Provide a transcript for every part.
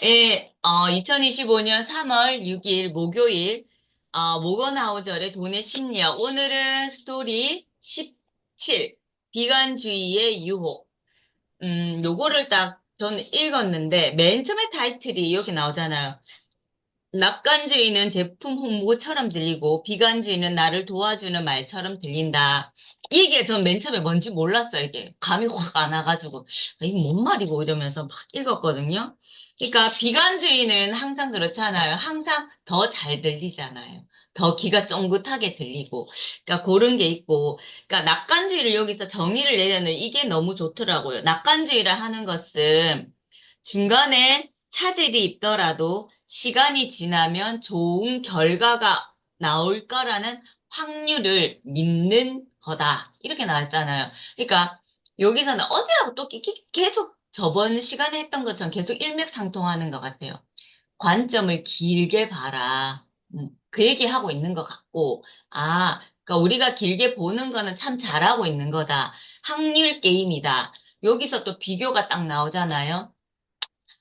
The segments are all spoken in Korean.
예, 2025년 3월 6일 목요일, 모건하우절의 돈의 심리학. 오늘은 스토리 17, 비관주의의 유혹. 요거를 딱 저는 읽었는데, 맨 처음에 타이틀이 이렇게 나오잖아요. 낙관주의는 제품 홍보처럼 들리고 비관주의는 나를 도와주는 말처럼 들린다. 이게 전 맨 처음에 뭔지 몰랐어요. 이게 감이 확 안 와가지고 이게 뭔 말이고 이러면서 막 읽었거든요. 그러니까 비관주의는 항상 그렇잖아요. 항상 더 잘 들리잖아요. 더 귀가 쫑긋하게 들리고. 그러니까 그런 게 있고. 그러니까 낙관주의를 여기서 정의를 내려는 이게 너무 좋더라고요. 낙관주의를 하는 것은 중간에 차질이 있더라도 시간이 지나면 좋은 결과가 나올 거라는 확률을 믿는 거다. 이렇게 나왔잖아요. 그러니까 여기서는 어제하고 또 계속 저번 시간에 했던 것처럼 계속 일맥상통하는 것 같아요. 관점을 길게 봐라. 그 얘기하고 있는 것 같고, 그러니까 우리가 길게 보는 거는 참 잘하고 있는 거다. 확률 게임이다. 여기서 또 비교가 딱 나오잖아요.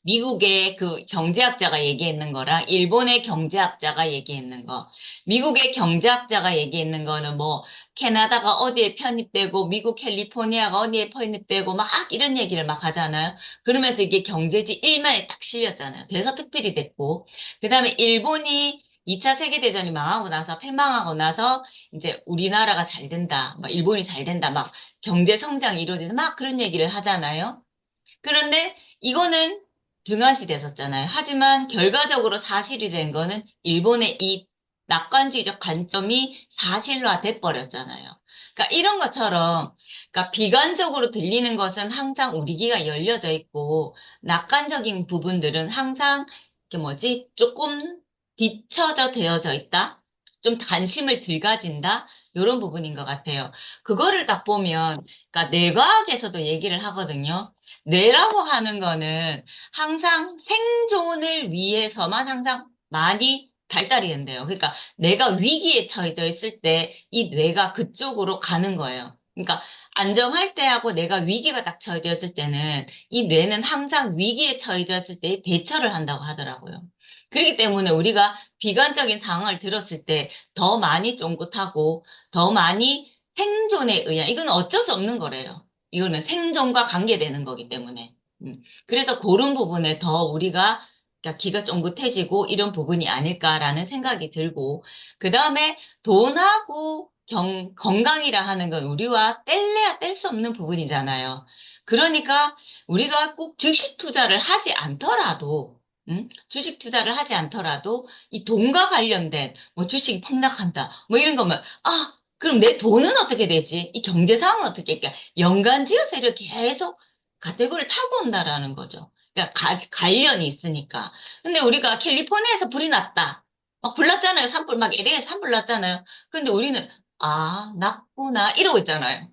미국의 그 경제학자가 얘기했는 거랑 일본의 경제학자가 얘기했는 거. 미국의 경제학자가 얘기했는 거는 뭐 캐나다가 어디에 편입되고 미국 캘리포니아가 어디에 편입되고 막 이런 얘기를 막 하잖아요. 그러면서 이게 경제지 1면에 딱 실렸잖아요. 대서특필이 됐고. 그다음에 일본이 2차 세계대전이 망하고 나서 패망하고 나서 이제 우리나라가 잘 된다. 막 일본이 잘 된다. 막 경제 성장이 이루어진다. 막 그런 얘기를 하잖아요. 그런데 이거는 등한시 됐었잖아요. 하지만 결과적으로 사실이 된 거는 일본의 이 낙관주의적 관점이 사실화 돼버렸잖아요. 그러니까 이런 것처럼, 그러니까 비관적으로 들리는 것은 항상 우리 귀가 열려져 있고, 낙관적인 부분들은 항상, 조금 뒤처져 되어져 있다? 좀 관심을 덜 가진다? 이런 부분인 것 같아요. 그거를 딱 보면, 그러니까 뇌과학에서도 얘기를 하거든요. 뇌라고 하는 거는 항상 생존을 위해서만 항상 많이 발달이 된대요. 그러니까 내가 위기에 처해져 있을 때 이 뇌가 그쪽으로 가는 거예요. 그러니까 안정할 때하고 내가 위기가 딱 처해져 있을 때는 이 뇌는 항상 위기에 처해져 있을 때 대처를 한다고 하더라고요. 그렇기 때문에 우리가 비관적인 상황을 들었을 때 더 많이 쫑긋하고 더 많이 생존에 의한, 이건 어쩔 수 없는 거래요. 이거는 생존과 관계되는 거기 때문에. 그래서 그런 부분에 더 우리가 그러니까 기가 쫑긋해지고 이런 부분이 아닐까라는 생각이 들고, 그 다음에 돈하고 건강이라 하는 건 우리와 뗄래야 뗄 수 없는 부분이잖아요. 그러니까 우리가 꼭 주식 투자를 하지 않더라도, 주식 투자를 하지 않더라도 이 돈과 관련된 뭐 주식이 폭락한다, 뭐 이런 거면, 그럼 내 돈은 어떻게 되지? 이 경제 상황은 어떻게, 그러니까 연관지어서 이렇게 계속 가테고리를 타고 온다라는 거죠. 그러니까 관련이 있으니까. 근데 우리가 캘리포니아에서 불이 났다. 막 불났잖아요. 산불, 막 LA에 산불 났잖아요. 근데 우리는, 났구나. 이러고 있잖아요.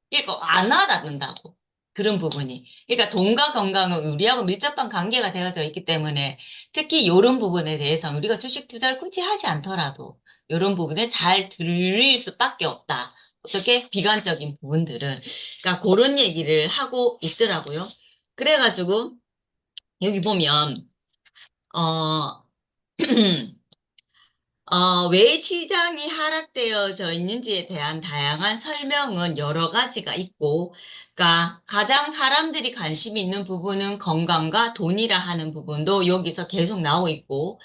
그러니까 안 알아듣는다고. 그런 부분이. 그러니까 돈과 건강은 우리하고 밀접한 관계가 되어져 있기 때문에 특히 이런 부분에 대해서 우리가 주식 투자를 굳이 하지 않더라도 이런 부분에 잘 들릴 수밖에 없다. 어떻게 비관적인 부분들은. 그러니까 그런 얘기를 하고 있더라고요. 그래가지고 여기 보면 어, 왜 시장이 하락되어져 있는지에 대한 다양한 설명은 여러 가지가 있고, 그러니까 가장 사람들이 관심 있는 부분은 건강과 돈이라 하는 부분도 여기서 계속 나오고 있고,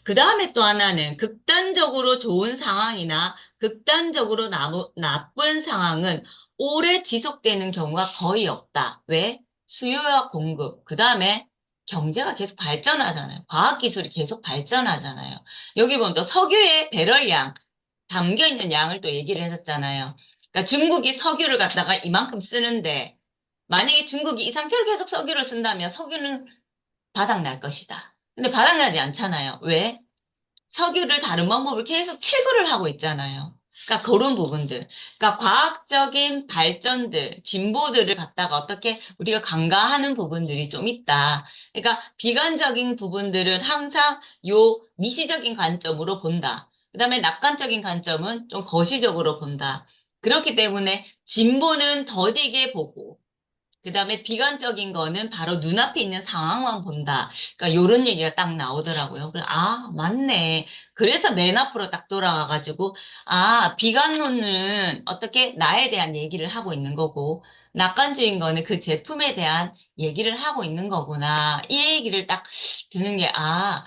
그 다음에 또 하나는 극단적으로 좋은 상황이나 극단적으로 나쁜 상황은 오래 지속되는 경우가 거의 없다. 왜? 수요와 공급. 그 다음에 경제가 계속 발전하잖아요. 과학기술이 계속 발전하잖아요. 여기 보면 또 석유의 배럴량, 담겨 있는 양을 또 얘기를 했었잖아요. 그러니까 중국이 석유를 갖다가 이만큼 쓰는데, 만약에 중국이 이 상태로 계속 석유를 쓴다면 석유는 바닥날 것이다. 근데 바닥나지 않잖아요. 왜? 석유를 다른 방법을 계속 채굴을 하고 있잖아요. 그러니까 그런 부분들. 그러니까 과학적인 발전들, 진보들을 갖다가 어떻게 우리가 간과하는 부분들이 좀 있다. 그러니까 비관적인 부분들은 항상 요 미시적인 관점으로 본다. 그다음에 낙관적인 관점은 좀 거시적으로 본다. 그렇기 때문에 진보는 더디게 보고 그 다음에 비관적인 거는 바로 눈앞에 있는 상황만 본다. 그러니까 요런 얘기가 딱 나오더라고요. 아, 맞네. 그래서 맨 앞으로 딱 돌아와가지고, 아, 비관론은 어떻게 나에 대한 얘기를 하고 있는 거고, 낙관주의인 거는 그 제품에 대한 얘기를 하고 있는 거구나. 이 얘기를 딱 드는 게, 아,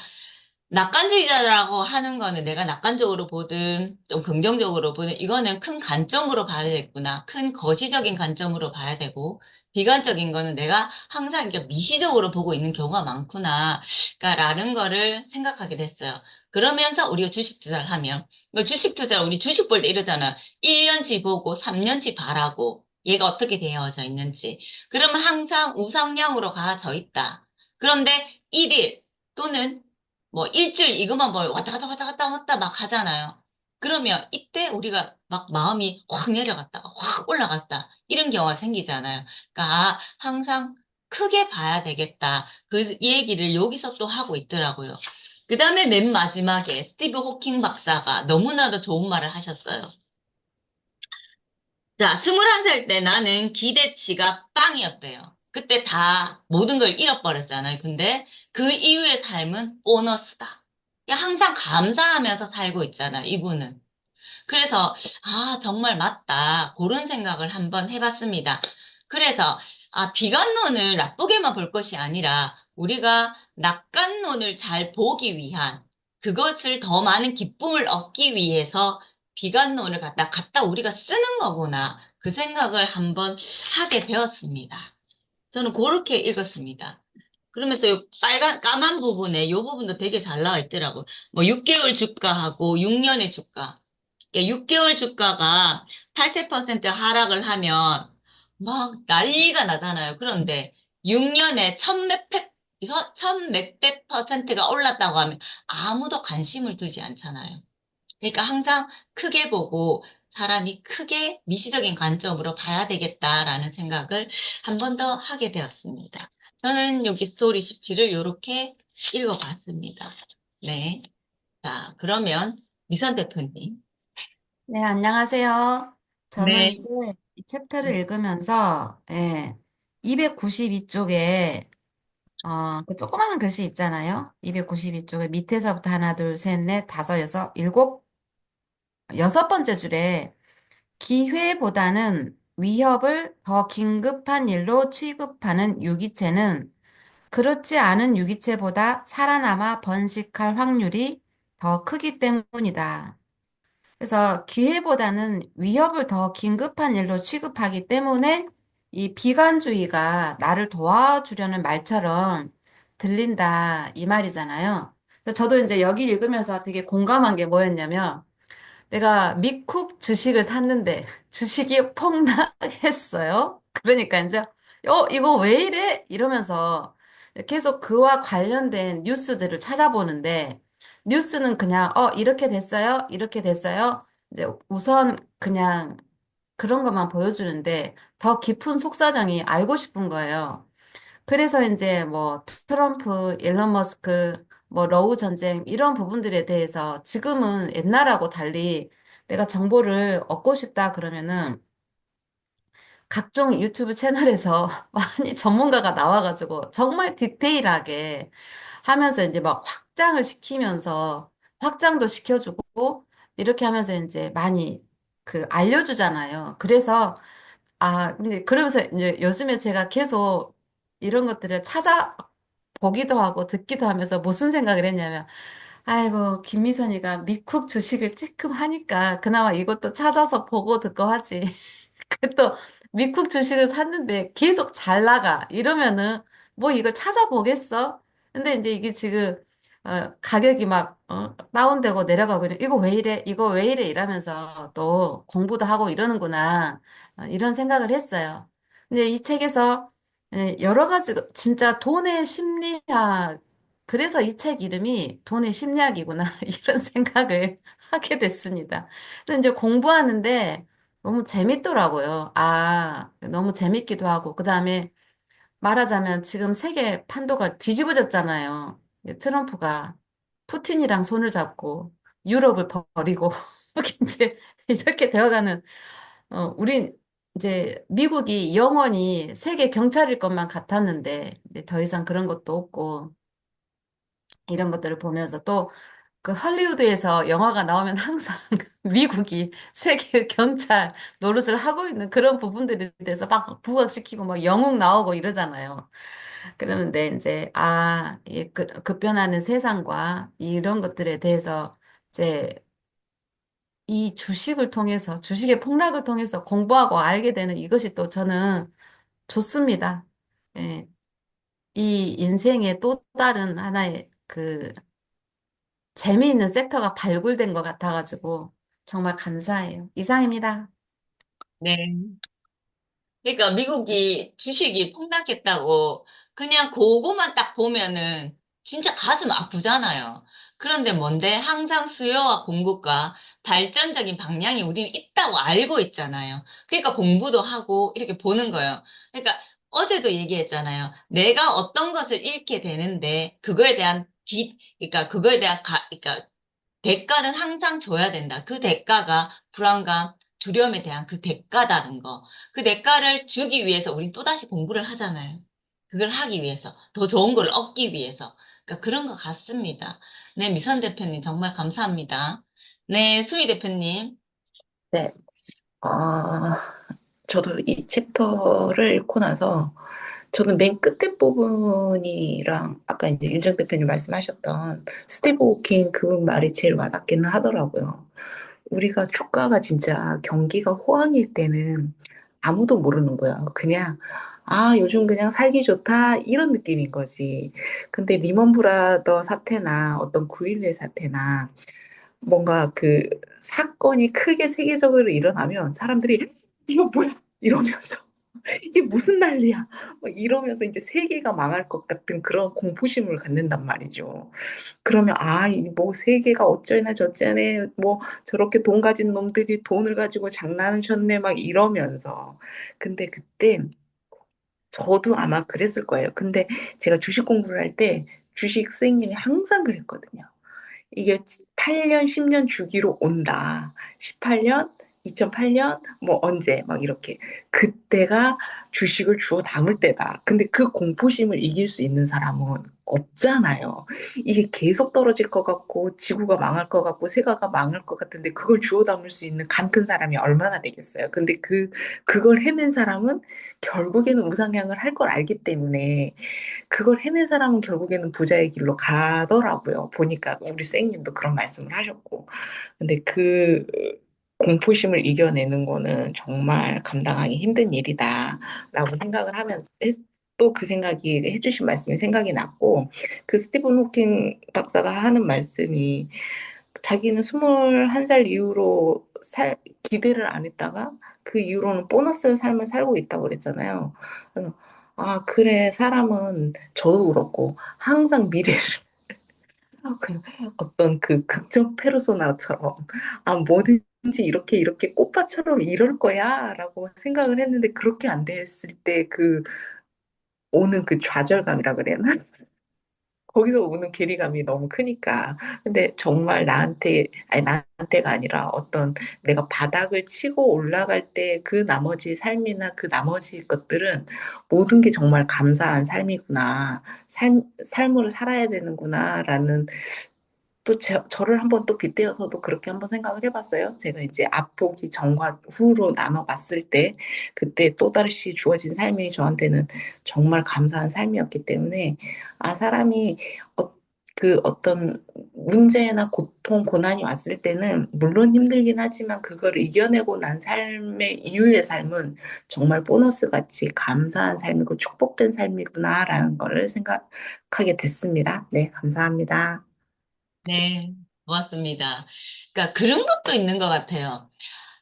낙관주의자라고 하는 거는 내가 낙관적으로 보든 좀 긍정적으로 보든 이거는 큰 관점으로 봐야 되겠구나. 큰 거시적인 관점으로 봐야 되고 비관적인 거는 내가 항상 이렇게 미시적으로 보고 있는 경우가 많구나. 그러니까 라는 거를 생각하게 됐어요. 그러면서 우리가 주식 투자를 하면 주식 투자 우리 주식 볼 때 이러잖아. 1년치 보고 3년치 바라고 얘가 어떻게 되어져 있는지. 그러면 항상 우상향으로 가져 있다. 그런데 1일 또는 뭐 일주일 이것만 보면 왔다 갔다 왔다 갔다 왔다 막 하잖아요. 그러면 이때 우리가 막 마음이 확 내려갔다가 확 올라갔다 이런 경우가 생기잖아요. 그러니까 아, 항상 크게 봐야 되겠다. 그 얘기를 여기서 또 하고 있더라고요. 그 다음에 맨 마지막에 스티브 호킹 박사가 너무나도 좋은 말을 하셨어요. 자, 21살 때 나는 기대치가 빵이었대요. 그때 다 모든 걸 잃어버렸잖아요. 근데 그 이후의 삶은 보너스다. 항상 감사하면서 살고 있잖아요, 이분은. 그래서, 아, 정말 맞다. 그런 생각을 한번 해봤습니다. 그래서, 아, 비관론을 나쁘게만 볼 것이 아니라, 우리가 낙관론을 잘 보기 위한, 그것을 더 많은 기쁨을 얻기 위해서 비관론을 갖다 우리가 쓰는 거구나. 그 생각을 한번 하게 되었습니다. 저는 그렇게 읽었습니다. 그러면서 요 까만 부분에 요 부분도 되게 잘 나와 있더라고요. 뭐 6개월 주가하고 6년의 주가. 6개월 주가가 80% 하락을 하면 막 난리가 나잖아요. 그런데 6년에 천 몇백 퍼센트가 올랐다고 하면 아무도 관심을 두지 않잖아요. 그러니까 항상 크게 보고 사람이 크게 미시적인 관점으로 봐야 되겠다라는 생각을 한 번 더 하게 되었습니다. 저는 여기 스토리 17을 이렇게 읽어봤습니다. 네. 자, 그러면 미선 대표님. 네, 안녕하세요. 저는 네. 이제 이 챕터를 읽으면서, 292쪽에, 그 조그마한 글씨 있잖아요. 292쪽에 밑에서부터 하나, 둘, 셋, 넷, 다섯, 여섯, 일곱, 여섯 번째 줄에 기회보다는 위협을 더 긴급한 일로 취급하는 유기체는 그렇지 않은 유기체보다 살아남아 번식할 확률이 더 크기 때문이다. 그래서 기회보다는 위협을 더 긴급한 일로 취급하기 때문에 이 비관주의가 나를 도와주려는 말처럼 들린다, 이 말이잖아요. 그래서 저도 이제 여기 읽으면서 되게 공감한 게 뭐였냐면 내가 미쿡 주식을 샀는데 주식이 폭락했어요. 그러니까 이제 이거 왜 이래? 이러면서 계속 그와 관련된 뉴스들을 찾아보는데 뉴스는 그냥 이렇게 됐어요. 이렇게 됐어요. 이제 우선 그냥 그런 것만 보여주는데 더 깊은 속사정이 알고 싶은 거예요. 그래서 이제 뭐 트럼프, 일론 머스크, 뭐 러우 전쟁 이런 부분들에 대해서 지금은 옛날하고 달리 내가 정보를 얻고 싶다 그러면은 각종 유튜브 채널에서 많이 전문가가 나와가지고 정말 디테일하게 하면서 이제 막 확장을 시키면서 확장도 시켜주고 이렇게 하면서 이제 많이 그 알려주잖아요. 그래서 근데 그러면서 이제 요즘에 제가 계속 이런 것들을 찾아보기도 하고 듣기도 하면서 무슨 생각을 했냐면, 아이고, 김미선이가 미국 주식을 찔끔 하니까 그나마 이것도 찾아서 보고 듣고 하지. 또 미국 주식을 샀는데 계속 잘 나가. 이러면은 뭐 이걸 찾아보겠어? 근데 이제 이게 지금 가격이 막 다운되고 내려가고 이거 왜 이래? 이거 왜 이래? 이러면서 또 공부도 하고 이러는구나. 이런 생각을 했어요. 근데 이 책에서 여러 가지 진짜 돈의 심리학 그래서 이 책 이름이 돈의 심리학이구나. 이런 생각을 하게 됐습니다. 그래서 이제 공부하는데 너무 재밌더라고요. 너무 재밌기도 하고. 그 다음에 말하자면 지금 세계 판도가 뒤집어졌잖아요. 트럼프가 푸틴이랑 손을 잡고 유럽을 버리고 이제 이렇게 되어가는, 우린 이제 미국이 영원히 세계 경찰일 것만 같았는데 이제 더 이상 그런 것도 없고 이런 것들을 보면서 또 그 할리우드에서 영화가 나오면 항상 미국이 세계 경찰 노릇을 하고 있는 그런 부분들에 대해서 막 부각시키고 막 영웅 나오고 이러잖아요. 그러는데 이제 이 급변하는 세상과 이런 것들에 대해서 이제 이 주식을 통해서 주식의 폭락을 통해서 공부하고 알게 되는 이것이 또 저는 좋습니다. 예, 이 인생의 또 다른 하나의 그 재미있는 섹터가 발굴된 것 같아가지고 정말 감사해요. 이상입니다. 네. 그러니까 미국이 주식이 폭락했다고 그냥 그거만 딱 보면은 진짜 가슴 아프잖아요. 그런데 뭔데 항상 수요와 공급과 발전적인 방향이 우리는 있다고 알고 있잖아요. 그러니까 공부도 하고 이렇게 보는 거예요. 그러니까 어제도 얘기했잖아요. 내가 어떤 것을 잃게 되는데 그거에 대한 그러니까 그거에 대한 그러니까 대가는 항상 줘야 된다. 그 대가가 불안감, 두려움에 대한 그 대가다는 거. 그 대가를 주기 위해서 우린 또다시 공부를 하잖아요. 그걸 하기 위해서. 더 좋은 걸 얻기 위해서. 그러니까 그런 것 같습니다. 네, 미선 대표님 정말 감사합니다. 네, 수미 대표님. 네. 아, 저도 이 챕터를 읽고 나서 저는 맨 끝에 부분이랑 아까 이제 윤정 대표님 말씀하셨던 스티브 호킹 그 말이 제일 와닿기는 하더라고요. 우리가 주가가 진짜 경기가 호황일 때는 아무도 모르는 거야. 그냥 요즘 그냥 살기 좋다 이런 느낌인 거지. 근데 리먼 브라더 사태나 어떤 9.11 사태나 뭔가 그 사건이 크게 세계적으로 일어나면 사람들이 이거 뭐야? 이러면서 이게 무슨 난리야? 막 이러면서 이제 세계가 망할 것 같은 그런 공포심을 갖는단 말이죠. 그러면 이뭐 세계가 어쩌나 저쩌네 뭐 저렇게 돈 가진 놈들이 돈을 가지고 장난을 쳤네 막 이러면서 근데 그때 저도 아마 그랬을 거예요. 근데 제가 주식 공부를 할 때 주식 선생님이 항상 그랬거든요. 이게 8년, 10년 주기로 온다. 18년, 2008년, 뭐 언제, 막 이렇게. 그때가 주식을 주워 담을 때다. 근데 그 공포심을 이길 수 있는 사람은 없잖아요. 이게 계속 떨어질 것 같고, 지구가 망할 것 같고, 세계가 망할 것 같은데, 그걸 주워 담을 수 있는 간 큰 사람이 얼마나 되겠어요. 근데 그걸 해낸 사람은 결국에는 우상향을 할 걸 알기 때문에, 그걸 해낸 사람은 결국에는 부자의 길로 가더라고요. 보니까 우리 쌩님도 그런 말씀을 하셨고. 근데 그 공포심을 이겨내는 거는 정말 감당하기 힘든 일이다라고 생각을 하면 또 그 생각이 해주신 말씀이 생각이 났고 그 스티븐 호킹 박사가 하는 말씀이 자기는 21살 이후로 기대를 안 했다가 그 이후로는 보너스 삶을 살고 있다고 그랬잖아요. 그래서 그래, 사람은 저도 그렇고 항상 미래를 그 어떤 그 극적 페르소나처럼 뭐든지 이렇게 꽃밭처럼 이럴 거야라고 생각을 했는데 그렇게 안 됐을 때 그 오는 그 좌절감이라 그래나? 거기서 오는 괴리감이 너무 크니까. 근데 정말 나한테가 아니라 어떤 내가 바닥을 치고 올라갈 때 그 나머지 삶이나 그 나머지 것들은 모든 게 정말 감사한 삶이구나. 삶으로 살아야 되는구나라는 또 저를 한번 또 빗대어서도 그렇게 한번 생각을 해봤어요. 제가 이제 앞보기 전과 후로 나눠봤을 때 그때 또다시 주어진 삶이 저한테는 정말 감사한 삶이었기 때문에 사람이 그 어떤 문제나 고통, 고난이 왔을 때는 물론 힘들긴 하지만 그걸 이겨내고 난 삶의 이후의 삶은 정말 보너스 같이 감사한 삶이고 축복된 삶이구나라는 거를 생각하게 됐습니다. 네, 감사합니다. 네, 고맙습니다. 그러니까 그런 것도 있는 것 같아요.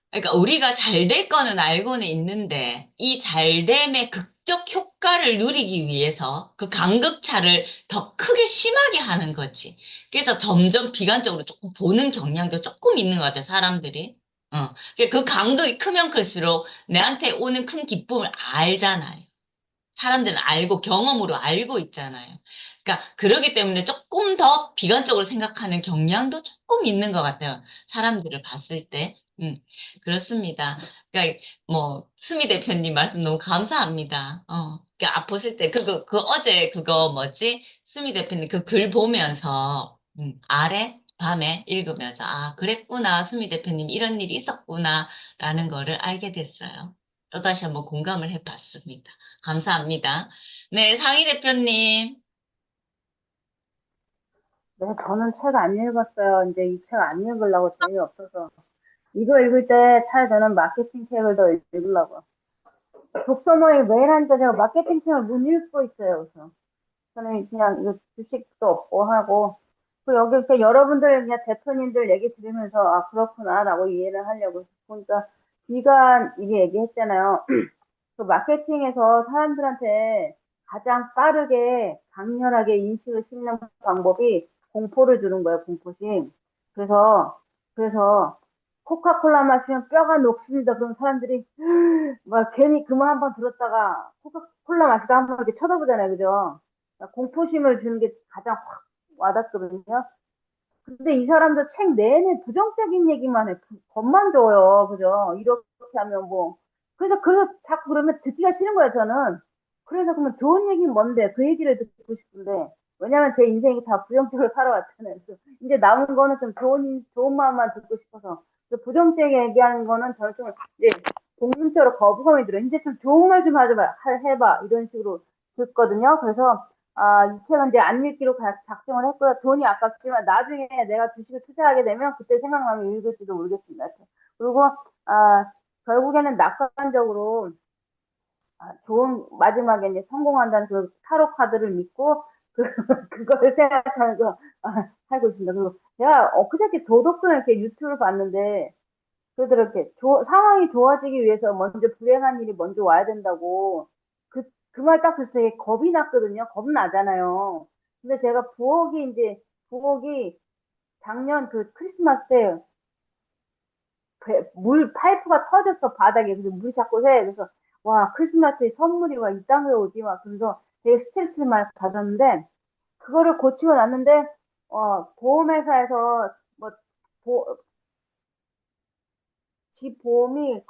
그러니까 우리가 잘 될 거는 알고는 있는데 이 잘됨의 극적 효과를 누리기 위해서 그 간극차를 더 크게 심하게 하는 거지. 그래서 점점 비관적으로 조금 보는 경향도 조금 있는 것 같아, 사람들이. 그러니까 그 간극이 크면 클수록 내한테 오는 큰 기쁨을 알잖아요. 사람들은 알고 경험으로 알고 있잖아요. 그러니까 그러기 때문에 조금 더 비관적으로 생각하는 경향도 조금 있는 것 같아요. 사람들을 봤을 때. 음, 그렇습니다. 그러니까 뭐 수미 대표님 말씀 너무 감사합니다. 그러니까 보실 때 그 어제 그거 뭐지? 수미 대표님 그 글 보면서 아래 밤에 읽으면서 아 그랬구나 수미 대표님 이런 일이 있었구나라는 거를 알게 됐어요. 또다시 한번 공감을 해봤습니다. 감사합니다. 네, 상희 대표님. 네, 저는 책 안 읽었어요. 이제 이 책 안 읽으려고 재미없어서. 이거 읽을 때 차라리 저는 마케팅 책을 더 읽으려고. 독서 모임 매일 하니까 제가 마케팅 책을 못 읽고 있어요. 그래서 저는 그냥 이거 주식도 없고 하고, 그 여기 이렇게 여러분들 그냥 대표님들 얘기 들으면서 아, 그렇구나라고 이해를 하려고. 보니까 비가 이게 얘기했잖아요. 그 마케팅에서 사람들한테 가장 빠르게 강렬하게 인식을 심는 방법이 공포를 주는 거예요, 공포심. 그래서, 그래서, 코카콜라 마시면 뼈가 녹습니다. 그럼 사람들이, 막 괜히 그 말 한 번 들었다가, 코카콜라 마시다 한 번 이렇게 쳐다보잖아요, 그죠? 공포심을 주는 게 가장 확 와닿거든요. 근데 이 사람도 책 내내 부정적인 얘기만 해. 겁만 줘요. 그죠? 이렇게 하면 뭐. 그래서 자꾸 그러면 듣기가 싫은 거예요, 저는. 그래서 그러면 좋은 얘기는 뭔데? 그 얘기를 듣고 싶은데. 왜냐면 제 인생이 다 부정적으로 살아왔잖아요. 그래서 이제 남은 거는 좀 좋은 마음만 듣고 싶어서. 부정적인 얘기하는 거는 저는 좀, 이제, 공문처럼 거부감이 들어요. 이제 좀 좋은 말 좀 하지 마, 해봐. 이런 식으로 듣거든요. 그래서 아, 이 책은 이제 안 읽기로 작정을 했고요. 돈이 아깝지만 나중에 내가 주식을 투자하게 되면 그때 생각나면 읽을지도 모르겠습니다. 그리고 아, 결국에는 낙관적으로 좋은 마지막에 이제 성공한다는 그 타로 카드를 믿고 그 그거를 생각하면서 살고 있습니다. 그리고 제가 엊그저께 도덕성 이렇게 유튜브를 봤는데 그렇게 상황이 좋아지기 위해서 먼저 불행한 일이 먼저 와야 된다고 그 말 딱 듣을 때 겁이 났거든요. 겁 나잖아요. 근데 제가 부엌이 작년 그 크리스마스 때 물 파이프가 터졌어 바닥에. 그래서 물이 자꾸 새. 그래서 와 크리스마스에 선물이 와 이딴 게 오지 막 그래서 되게 스트레스를 많이 받았는데 그거를 고치고 났는데 보험회사에서 뭐 보, 집 보험이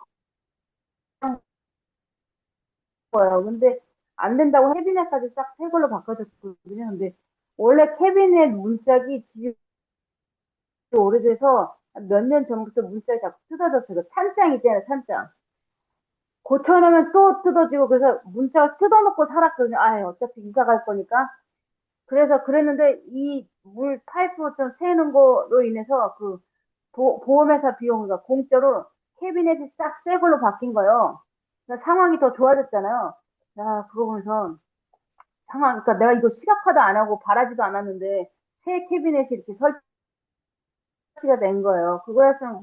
거예요. 근데 안 된다고 캐비넷까지 싹 새 걸로 바꿔줬거든요. 근데 원래 캐비넷 문짝이 집이 오래돼서 몇 년 전부터 문짝이 자꾸 뜯어졌어요. 그 찬장 있잖아요, 찬장. 고쳐놓으면 또 뜯어지고 그래서 문짝을 뜯어놓고 살았거든요. 아, 어차피 이사 갈 거니까. 그래서 그랬는데 이 물 파이프 좀 새는 거로 인해서 그 보험회사 비용이 공짜로 캐비넷이 싹 새 걸로 바뀐 거예요. 그래서 상황이 더 좋아졌잖아요. 야, 그거 보면서 그러니까 내가 이거 시각화도 안 하고 바라지도 않았는데 새 캐비넷이 이렇게 설치가 된 거예요. 그거였으면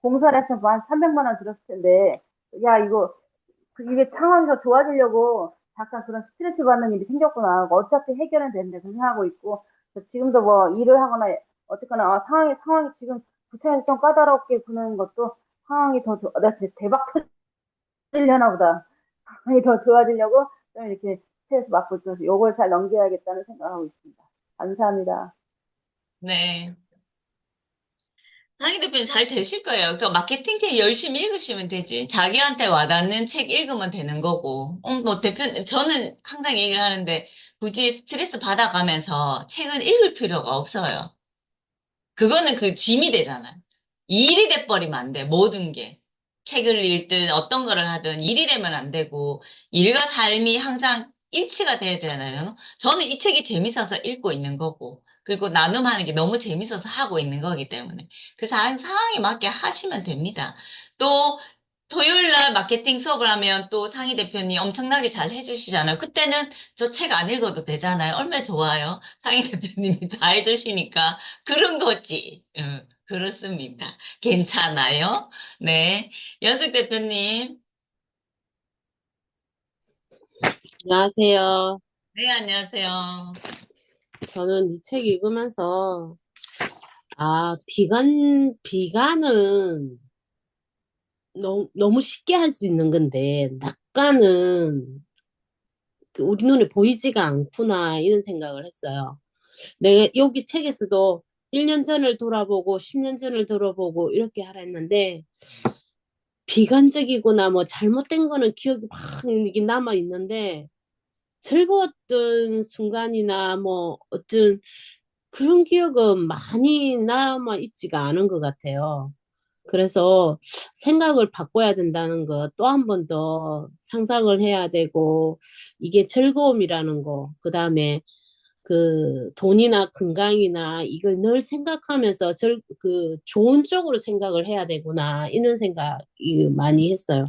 공사를 했으면 한 300만 원 들었을 텐데, 야, 이게 상황이 더 좋아지려고 잠깐 그런 스트레스 받는 일이 생겼구나. 어차피 해결은 되는데, 그 생각하고 있고, 지금도 뭐 일을 하거나, 어쨌거나, 상황이 지금 부채에서 좀 까다롭게 구는 것도 상황이 나 진짜 대박 터지려나 보다. 상황이 더 좋아지려고 좀 이렇게 스트레스 받고 있어서 요걸 잘 넘겨야겠다는 생각하고 있습니다. 감사합니다. 네. 상희 대표님 잘 되실 거예요. 그러니까 마케팅책 열심히 읽으시면 되지. 자기한테 와닿는 책 읽으면 되는 거고. 뭐 대표님, 저는 항상 얘기를 하는데 굳이 스트레스 받아가면서 책은 읽을 필요가 없어요. 그거는 그 짐이 되잖아요. 일이 돼버리면 안 돼, 모든 게. 책을 읽든 어떤 거를 하든 일이 되면 안 되고, 일과 삶이 항상 일치가 돼야 되잖아요. 저는 이 책이 재밌어서 읽고 있는 거고, 그리고 나눔하는 게 너무 재밌어서 하고 있는 거기 때문에. 그 상황에 맞게 하시면 됩니다. 또, 토요일 날 마케팅 수업을 하면 또 상희 대표님 엄청나게 잘 해주시잖아요. 그때는 저 책 안 읽어도 되잖아요. 얼마나 좋아요. 상희 대표님이 다 해주시니까. 그런 거지. 응, 그렇습니다. 괜찮아요? 네. 연숙 대표님. 안녕하세요. 네, 안녕하세요. 저는 이 책 읽으면서, 비관은 너무 쉽게 할 수 있는 건데, 낙관은 우리 눈에 보이지가 않구나, 이런 생각을 했어요. 여기 책에서도 1년 전을 돌아보고 10년 전을 돌아보고 이렇게 하라 했는데 비관적이거나 뭐 잘못된 거는 기억이 막 이게 남아 있는데 즐거웠던 순간이나 뭐 어떤 그런 기억은 많이 남아 있지가 않은 것 같아요. 그래서 생각을 바꿔야 된다는 거 또 한 번 더 상상을 해야 되고 이게 즐거움이라는 거, 그다음에 그 돈이나 건강이나 이걸 늘 생각하면서 그 좋은 쪽으로 생각을 해야 되구나 이런 생각이 많이 했어요.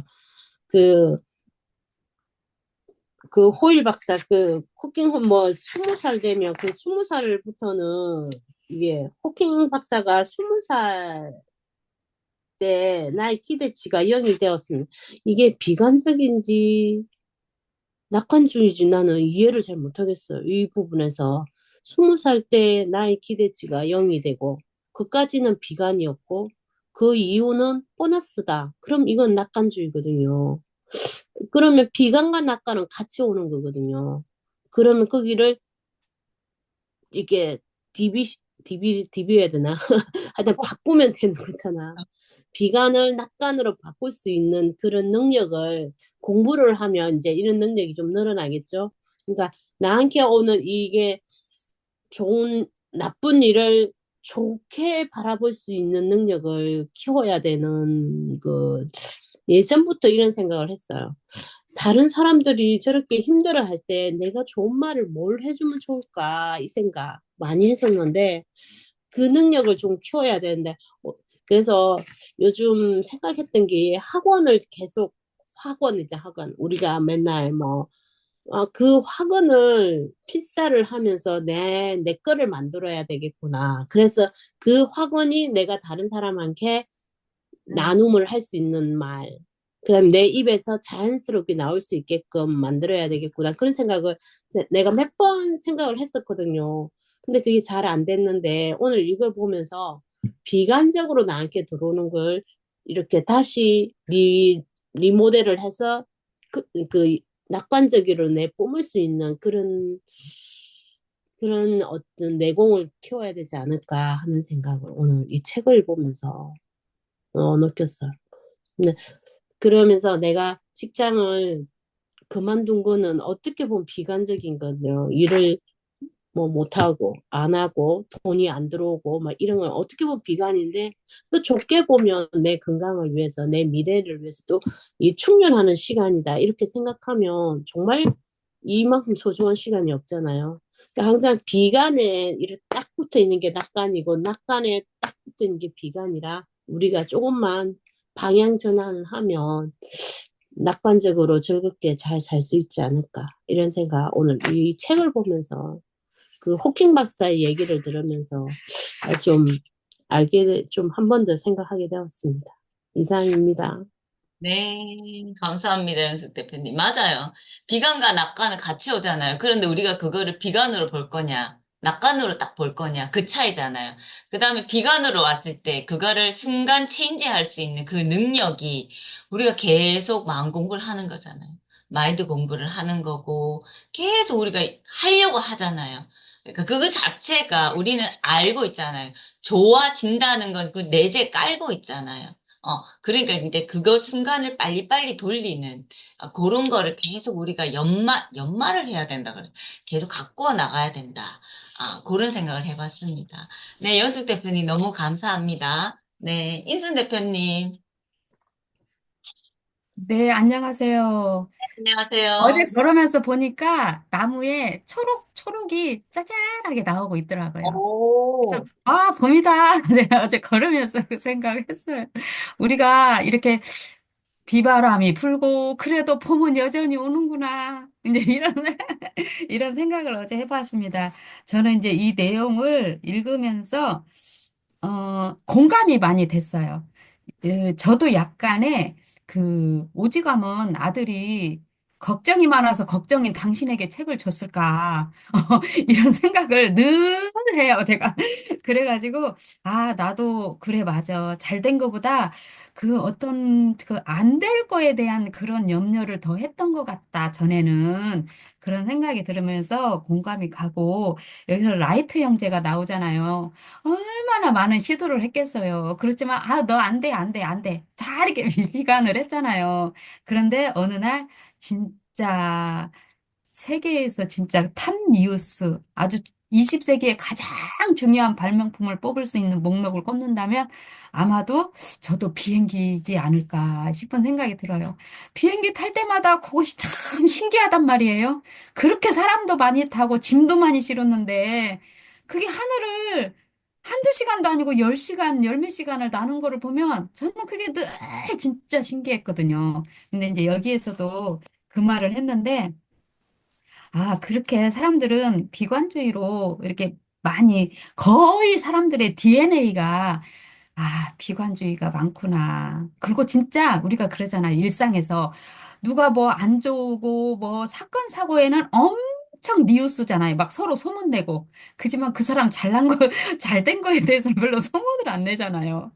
그, 그 호일 박사 그 쿠킹 뭐 20살 되면 그 20살부터는 이게 호킹 박사가 20살 때 나의 기대치가 0이 되었습니다. 이게 비관적인지 낙관주의지 나는 이해를 잘 못하겠어요. 이 부분에서 20살 때 나의 기대치가 0이 되고 그까지는 비관이었고 그 이후는 보너스다. 그럼 이건 낙관주의거든요. 그러면 비관과 낙관은 같이 오는 거거든요. 그러면 거기를 이게 디비해야 되나? 하여튼 바꾸면 되는 거잖아. 비관을 낙관으로 바꿀 수 있는 그런 능력을 공부를 하면 이제 이런 능력이 좀 늘어나겠죠. 그러니까 나한테 오는 이게 나쁜 일을 좋게 바라볼 수 있는 능력을 키워야 되는 예전부터 이런 생각을 했어요. 다른 사람들이 저렇게 힘들어할 때 내가 좋은 말을 뭘 해주면 좋을까 이 생각 많이 했었는데 그 능력을 좀 키워야 되는데 그래서 요즘 생각했던 게 학원 우리가 맨날 그 학원을 필사를 하면서 내 거를 만들어야 되겠구나. 그래서 그 학원이 내가 다른 사람한테 나눔을 할 수 있는 말, 그다음 내 입에서 자연스럽게 나올 수 있게끔 만들어야 되겠구나. 그런 생각을 내가 몇 번 생각을 했었거든요. 근데 그게 잘 안 됐는데 오늘 이걸 보면서 비관적으로 나한테 들어오는 걸 이렇게 다시 리모델을 해서 그 낙관적으로 내뿜을 수 있는 그런 어떤 내공을 키워야 되지 않을까 하는 생각을 오늘 이 책을 보면서 느꼈어요. 근데 그러면서 내가 직장을 그만둔 거는 어떻게 보면 비관적인 거예요. 일을 뭐 못하고, 안 하고, 돈이 안 들어오고, 막 이런 건 어떻게 보면 비관인데, 또 좋게 보면 내 건강을 위해서, 내 미래를 위해서 또 이 충전하는 시간이다. 이렇게 생각하면 정말 이만큼 소중한 시간이 없잖아요. 그러니까 항상 비관에 이렇게 딱 붙어 있는 게 낙관이고, 낙관에 딱 붙어 있는 게 비관이라, 우리가 조금만 방향 전환을 하면 낙관적으로 즐겁게 잘 살 수 있지 않을까. 이런 생각 오늘 이 책을 보면서 그 호킹 박사의 얘기를 들으면서 좀 좀 한 번 더 생각하게 되었습니다. 이상입니다. 네, 감사합니다, 연숙 대표님. 맞아요. 비관과 낙관은 같이 오잖아요. 그런데 우리가 그거를 비관으로 볼 거냐, 낙관으로 딱 볼 거냐, 그 차이잖아요. 그 다음에 비관으로 왔을 때, 그거를 순간 체인지할 수 있는 그 능력이 우리가 계속 마음 공부를 하는 거잖아요. 마인드 공부를 하는 거고, 계속 우리가 하려고 하잖아요. 그러니까 그거 자체가 우리는 알고 있잖아요. 좋아진다는 건 그 내재 깔고 있잖아요. 그러니까 이제 그거 순간을 빨리빨리 돌리는 그런 거를 계속 우리가 연마를 해야 된다 그래. 계속 갖고 나가야 된다. 그런 생각을 해봤습니다. 네, 연숙 대표님 너무 감사합니다. 네, 인순 대표님 네, 안녕하세요. 어제 안녕하세요. 걸으면서 보니까 나무에 초록이 짜잘하게 나오고 있더라고요. 그래서, 오, 아, 봄이다. 제가 어제 걸으면서 그 생각을 했어요. 우리가 이렇게 비바람이 불고, 그래도 봄은 여전히 오는구나. 이제 이런 생각을 어제 해봤습니다. 저는 이제 이 내용을 읽으면서, 공감이 많이 됐어요. 저도 약간의 오직감은 아들이 걱정이 많아서 걱정인 당신에게 책을 줬을까? 이런 생각을 늘 해요, 제가. 그래가지고, 아, 나도, 그래, 맞아. 잘 된 거보다 그 어떤 그 안 될 거에 대한 그런 염려를 더 했던 것 같다, 전에는. 그런 생각이 들으면서 공감이 가고, 여기서 라이트 형제가 나오잖아요. 얼마나 많은 시도를 했겠어요. 그렇지만, 아, 너 안 돼, 안 돼, 안 돼. 다 이렇게 비관을 했잖아요. 그런데 어느 날, 진짜 세계에서 진짜 탑 뉴스 아주 20세기의 가장 중요한 발명품을 뽑을 수 있는 목록을 꼽는다면 아마도 저도 비행기이지 않을까 싶은 생각이 들어요. 비행기 탈 때마다 그것이 참 신기하단 말이에요. 그렇게 사람도 많이 타고 짐도 많이 실었는데 그게 하늘을 한두 시간도 아니고 10시간, 열 몇 시간을 나는 거를 보면 저는 그게 늘 진짜 신기했거든요. 근데 이제 여기에서도 그 말을 했는데, 아, 그렇게 사람들은 비관주의로 이렇게 많이, 거의 사람들의 DNA가, 아, 비관주의가 많구나. 그리고 진짜 우리가 그러잖아요. 일상에서. 누가 뭐 안 좋고, 뭐 사건, 사고에는 엄청 뉴스잖아요. 막 서로 소문내고. 그지만 그 사람 잘난 거, 잘 된 거에 대해서는 별로 소문을 안 내잖아요.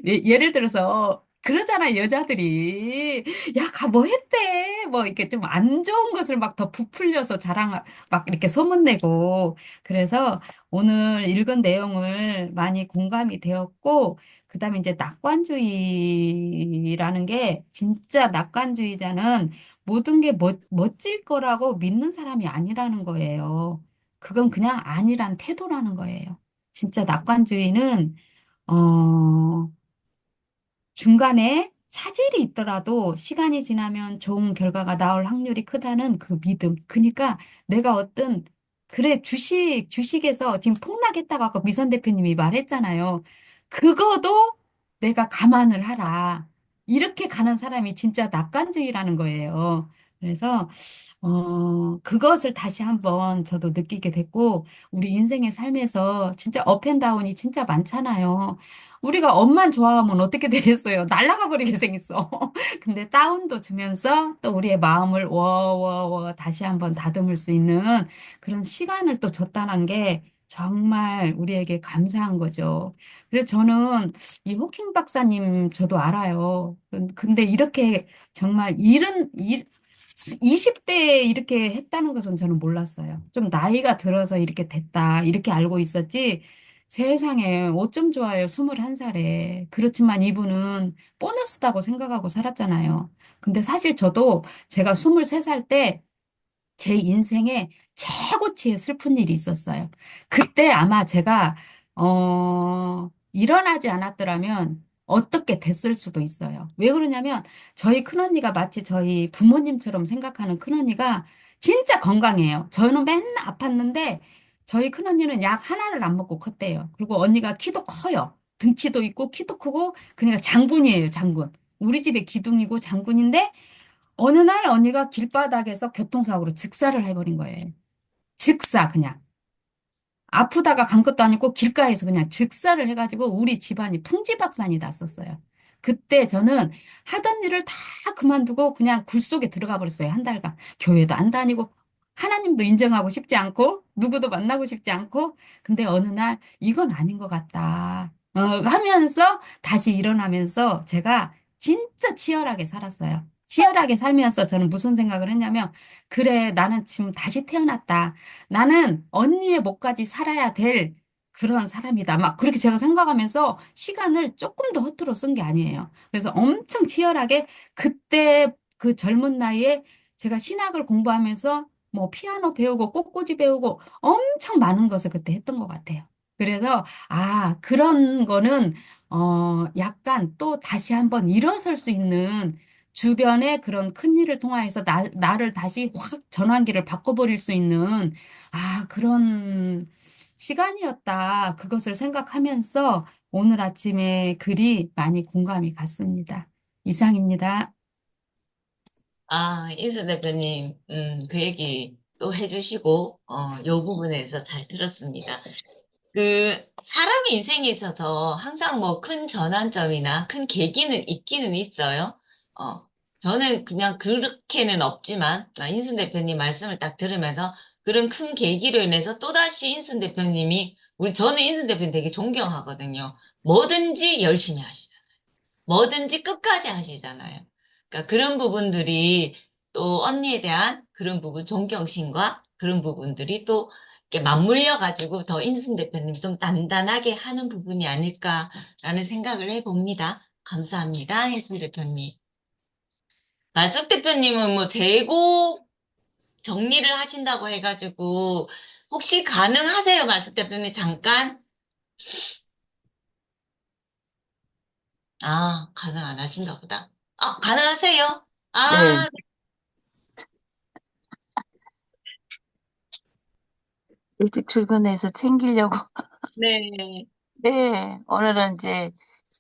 예를 들어서, 그러잖아, 여자들이. 야, 가, 뭐 했대? 뭐, 이렇게 좀 안 좋은 것을 막 더 부풀려서 막 이렇게 소문내고. 그래서 오늘 읽은 내용을 많이 공감이 되었고, 그 다음에 이제 낙관주의라는 게, 진짜 낙관주의자는 모든 게 멋질 거라고 믿는 사람이 아니라는 거예요. 그건 그냥 아니란 태도라는 거예요. 진짜 낙관주의는, 어, 중간에 차질이 있더라도 시간이 지나면 좋은 결과가 나올 확률이 크다는 그 믿음. 그러니까 내가 어떤, 그래, 주식에서 지금 폭락했다고 아까 미선 대표님이 말했잖아요. 그거도 내가 감안을 하라. 이렇게 가는 사람이 진짜 낙관주의라는 거예요. 그래서 그것을 다시 한번 저도 느끼게 됐고, 우리 인생의 삶에서 진짜 업앤다운이 진짜 많잖아요. 우리가 업만 좋아하면 어떻게 되겠어요? 날아가 버리게 생겼어. 근데 다운도 주면서 또 우리의 마음을 워워워 다시 한번 다듬을 수 있는 그런 시간을 또 줬다는 게 정말 우리에게 감사한 거죠. 그래서 저는 이 호킹 박사님 저도 알아요. 근데 이렇게 정말 20대에 이렇게 했다는 것은 저는 몰랐어요. 좀 나이가 들어서 이렇게 됐다, 이렇게 알고 있었지. 세상에, 어쩜 좋아요, 21살에. 그렇지만 이분은 보너스다고 생각하고 살았잖아요. 근데 사실 저도 제가 23살 때 제 인생에 최고치의 슬픈 일이 있었어요. 그때 아마 제가, 일어나지 않았더라면 어떻게 됐을 수도 있어요. 왜 그러냐면 저희 큰언니가 마치 저희 부모님처럼 생각하는 큰언니가 진짜 건강해요. 저는 맨날 아팠는데 저희 큰언니는 약 하나를 안 먹고 컸대요. 그리고 언니가 키도 커요. 등치도 있고 키도 크고 그러니까 장군이에요, 장군. 우리 집의 기둥이고 장군인데 어느 날 언니가 길바닥에서 교통사고로 즉사를 해버린 거예요. 즉사 그냥. 아프다가 간 것도 아니고 길가에서 그냥 즉사를 해가지고 우리 집안이 풍지박산이 났었어요. 그때 저는 하던 일을 다 그만두고 그냥 굴 속에 들어가 버렸어요. 한 달간. 교회도 안 다니고 하나님도 인정하고 싶지 않고 누구도 만나고 싶지 않고 근데 어느 날 이건 아닌 것 같다. 하면서 다시 일어나면서 제가 진짜 치열하게 살았어요. 치열하게 살면서 저는 무슨 생각을 했냐면 그래 나는 지금 다시 태어났다. 나는 언니의 목까지 살아야 될 그런 사람이다. 막 그렇게 제가 생각하면서 시간을 조금 더 허투루 쓴 게 아니에요. 그래서 엄청 치열하게 그때 그 젊은 나이에 제가 신학을 공부하면서 뭐 피아노 배우고 꽃꽂이 배우고 엄청 많은 것을 그때 했던 것 같아요. 그래서 아, 그런 거는 약간 또 다시 한번 일어설 수 있는 주변의 그런 큰 일을 통하여서 나를 다시 확 전환기를 바꿔버릴 수 있는 그런 시간이었다. 그것을 생각하면서 오늘 아침에 글이 많이 공감이 갔습니다. 이상입니다. 아, 인수 대표님, 그 얘기 또 해주시고, 요 부분에서 잘 들었습니다. 사람 인생에 있어서 항상 뭐 큰 전환점이나 큰 계기는 있기는 있어요. 어, 저는 그냥 그렇게는 없지만, 인순 대표님 말씀을 딱 들으면서 그런 큰 계기로 인해서 또다시 인순 대표님이, 저는 인순 대표님 되게 존경하거든요. 뭐든지 열심히 하시잖아요. 뭐든지 끝까지 하시잖아요. 그러니까 그런 부분들이 또 언니에 대한 그런 부분, 존경심과 그런 부분들이 또 이렇게 맞물려가지고 더 인순 대표님이 좀 단단하게 하는 부분이 아닐까라는 생각을 해봅니다. 감사합니다, 인순 대표님. 말숙 대표님은 뭐 재고 정리를 하신다고 해가지고 혹시 가능하세요, 말숙 대표님? 잠깐? 아, 가능 안 하신가 보다. 아, 가능하세요? 네. 아, 일찍 출근해서 챙기려고. 네. 네, 오늘은 이제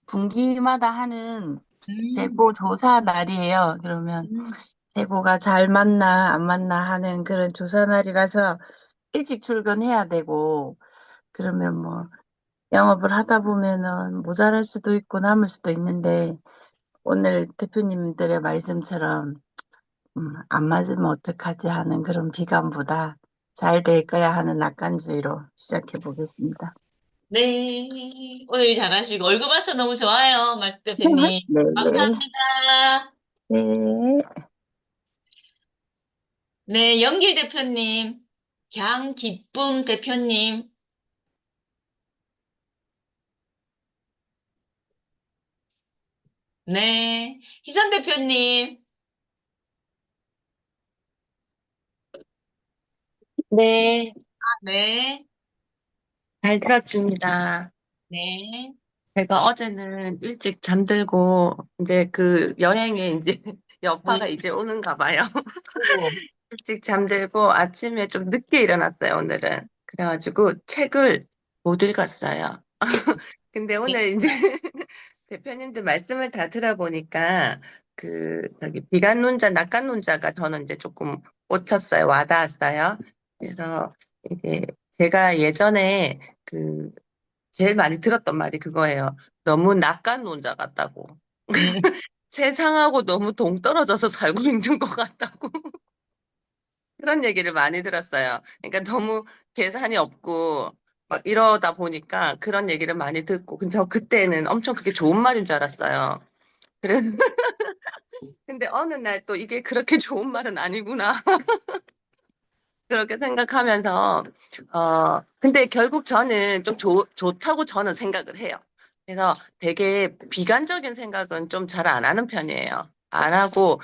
분기마다 하는 음, 재고 조사 날이에요. 그러면 음. 재고가 잘 맞나 안 맞나 하는 그런 조사 날이라서 일찍 출근해야 되고, 그러면 뭐 영업을 하다 보면은 모자랄 수도 있고 남을 수도 있는데, 오늘 대표님들의 말씀처럼 안 맞으면 어떡하지 하는 그런 비관보다 잘 될 거야 하는 낙관주의로 시작해 보겠습니다. 네. 오늘 일 잘하시고, 얼굴 봐서 너무 좋아요, 말숙 대표님. 네, 감사합니다. 네. 네, 영길 대표님, 강기쁨 대표님, 네, 희선 대표님, 네, 네, 잘 들었습니다. 네, 제가 어제는 일찍 잠들고, 이제 그 여행에 이제 네, 여파가 이제 오는가 봐요. 그리고, 일찍 잠들고 아침에 좀 늦게 일어났어요, 오늘은. 그래가지고 책을 못 읽었어요. 근데 네, 오늘 이제 대표님들 말씀을 다 들어보니까 저기 비관론자, 낙관론자가 저는 이제 조금 꽂혔어요. 와닿았어요. 그래서 이게 제가 예전에 제일 많이 들었던 말이 그거예요. 너무 낙관론자 같다고. 음, 세상하고 너무 동떨어져서 살고 있는 것 같다고. 그런 얘기를 많이 들었어요. 그러니까 너무 계산이 없고 막 이러다 보니까 그런 얘기를 많이 듣고 근데 저 그때는 엄청 그게 좋은 말인 줄 알았어요. 그래 근데 어느 날 또 이게 그렇게 좋은 말은 아니구나. 그렇게 생각하면서 근데 결국 저는 좀 좋다고 저는 생각을 해요. 그래서 되게 비관적인 생각은 좀 잘 안 하는 편이에요. 안 하고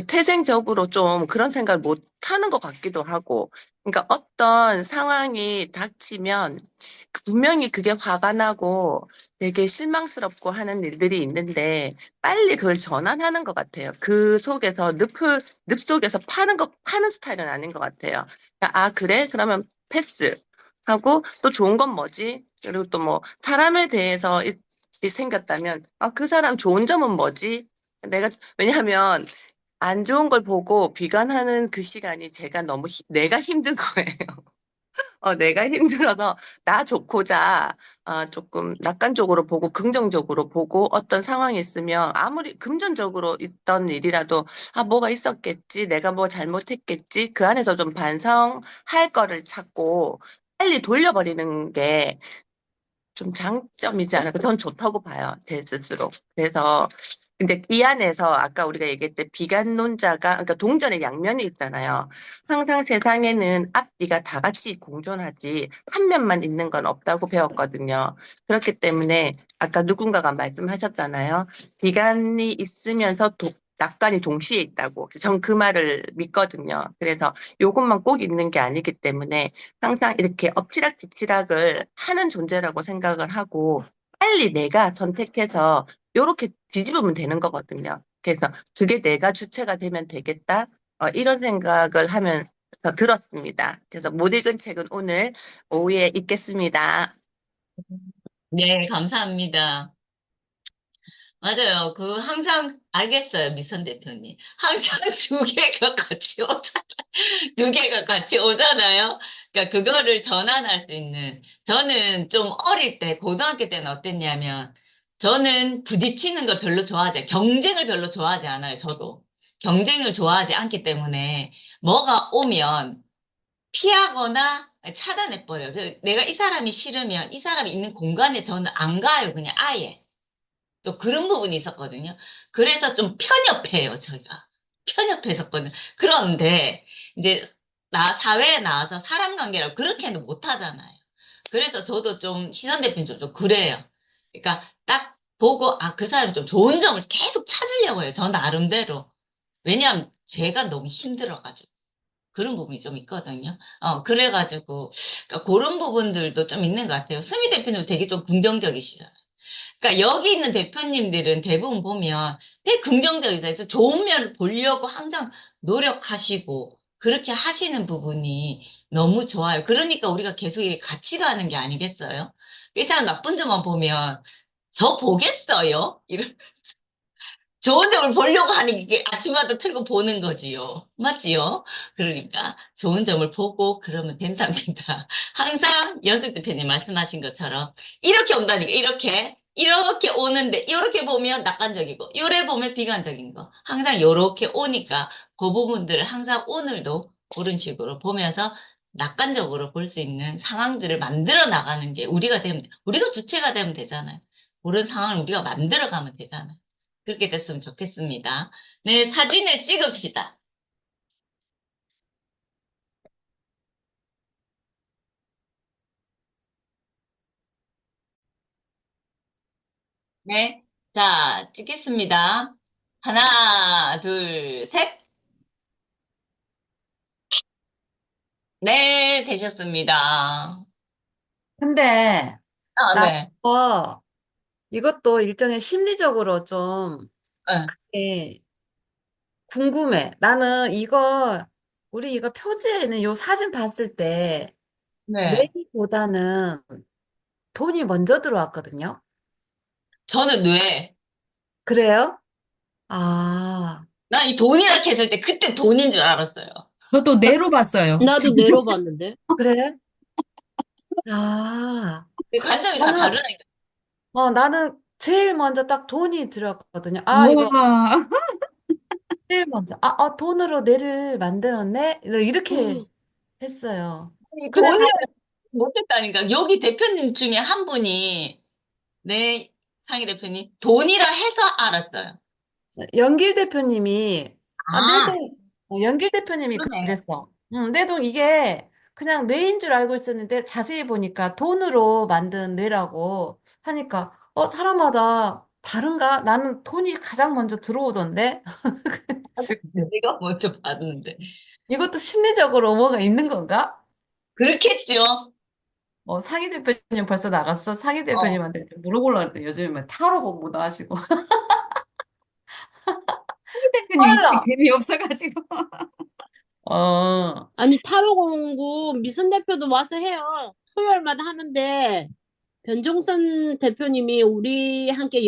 태생적으로 좀 그런 생각을 못 하는 것 같기도 하고. 그러니까 어떤 상황이 닥치면 분명히 그게 화가 나고 되게 실망스럽고 하는 일들이 있는데 빨리 그걸 전환하는 것 같아요. 그 속에서 늪 속에서 파는 스타일은 아닌 것 같아요. 아, 그래? 그러면 패스. 하고 또 좋은 건 뭐지? 그리고 또 뭐 사람에 대해서 생겼다면 아, 그 사람 좋은 점은 뭐지? 왜냐하면 안 좋은 걸 보고 비관하는 그 시간이 내가 힘든 거예요. 내가 힘들어서 나 좋고자 조금 낙관적으로 보고 긍정적으로 보고 어떤 상황이 있으면 아무리 금전적으로 있던 일이라도 뭐가 있었겠지, 내가 뭐 잘못했겠지, 그 안에서 좀 반성할 거를 찾고 빨리 돌려버리는 게 좀 장점이지 않을까. 전 좋다고 봐요, 제 스스로. 그래서, 근데 이 안에서 아까 우리가 얘기했듯 비관론자가, 그러니까 동전의 양면이 있잖아요. 항상 세상에는 앞뒤가 다 같이 공존하지, 한 면만 있는 건 없다고 배웠거든요. 그렇기 때문에 아까 누군가가 말씀하셨잖아요. 비관이 있으면서 낙관이 동시에 있다고. 전 그 말을 믿거든요. 그래서 이것만 꼭 있는 게 아니기 때문에 항상 이렇게 엎치락뒤치락을 하는 존재라고 생각을 하고 빨리 내가 선택해서 이렇게 뒤집으면 되는 거거든요. 그래서 그게 내가 주체가 되면 되겠다. 이런 생각을 하면서 들었습니다. 그래서 못 읽은 책은 오늘 오후에 읽겠습니다. 네, 감사합니다. 맞아요. 항상 알겠어요, 미선 대표님. 항상 두 개가 같이 오잖아요. 두 개가 같이 오잖아요. 그러니까 그거를 전환할 수 있는. 저는 좀 어릴 때, 고등학교 때는 어땠냐면, 저는 부딪히는 걸 별로 좋아하지, 경쟁을 별로 좋아하지 않아요, 저도. 경쟁을 좋아하지 않기 때문에 뭐가 오면 피하거나 차단해버려요. 내가 이 사람이 싫으면 이 사람이 있는 공간에 저는 안 가요. 그냥 아예. 또 그런 부분이 있었거든요. 그래서 좀 편협해요, 저희가. 편협했었거든요. 그런데 이제 사회에 나와서 사람 관계를 그렇게는 못 하잖아요. 그래서 저도 좀 시선 대표님 좀 그래요. 그러니까 딱 보고 아, 그 사람이 좀 좋은 점을 계속 찾으려고 해요. 저 나름대로. 왜냐하면 제가 너무 힘들어가지고. 그런 부분이 좀 있거든요. 그래가지고, 그러니까 그런 부분들도 좀 있는 것 같아요. 수미 대표님 되게 좀 긍정적이시잖아요. 그러니까 여기 있는 대표님들은 대부분 보면 되게 긍정적이세요. 그래서 좋은 면을 보려고 항상 노력하시고 그렇게 하시는 부분이 너무 좋아요. 그러니까 우리가 계속 이렇게 같이 가는 게 아니겠어요? 이 사람 나쁜 점만 보면 저 보겠어요? 이런 좋은 점을 보려고 하는 게 아침마다 틀고 보는 거지요. 맞지요? 그러니까 좋은 점을 보고 그러면 된답니다. 항상 연습 대표님 말씀하신 것처럼 이렇게 온다니까 이렇게 오는데 이렇게 보면 낙관적이고 요래 보면 비관적인 거 항상 요렇게 오니까 그 부분들을 항상 오늘도 그런 식으로 보면서 낙관적으로 볼 수 있는 상황들을 만들어 나가는 게 우리가 주체가 되면 되잖아요. 그런 상황을 우리가 만들어 가면 되잖아요. 그렇게 됐으면 좋겠습니다. 네, 사진을 찍읍시다. 네. 자, 찍겠습니다. 하나, 둘, 셋. 네, 되셨습니다. 근데 아, 나 네. 이것도 일종의 심리적으로 좀 네. 예, 궁금해. 우리 이거 표지에 있는 요 사진 봤을 때 네. 뇌보다는 돈이 먼저 들어왔거든요. 저는 뇌. 그래요? 아, 난 이 돈이라 했을 때 그때 돈인 줄 알았어요. 저도 뇌로 봤어요. 나도 내려봤는데. 그래? 아, 그 관점이 다 나는, 다르니까. 나는 제일 먼저 딱 돈이 들어왔거든요. 이거 우와. 제일 먼저. 돈으로 뇌를 만들었네? 이렇게 했어요. 이 근데 돈이라 못했다니까. 여기 대표님 중에 한 분이, 네, 상희 대표님, 돈이라 해서 알았어요. 연길 대표님이, 내 아, 돈, 연길 대표님이 그러네. 그랬어. 내 돈 이게 그냥 뇌인 줄 알고 있었는데 자세히 보니까 돈으로 만든 뇌라고 하니까, 사람마다 다른가? 나는 돈이 가장 먼저 들어오던데? 내가 먼저 봤는데. 이것도 심리적으로 뭐가 있는 건가? 그렇겠죠. 상희 대표님 벌써 나갔어? 상희 어. 대표님한테 물어보려고 했더니 요즘에 타로 공부도 하시고. 대표님 인생 빨라. 재미없어가지고. 어, 아니, 타로 공부 미순 대표도 와서 해요. 토요일마다 하는데, 변종선 대표님이 우리 함께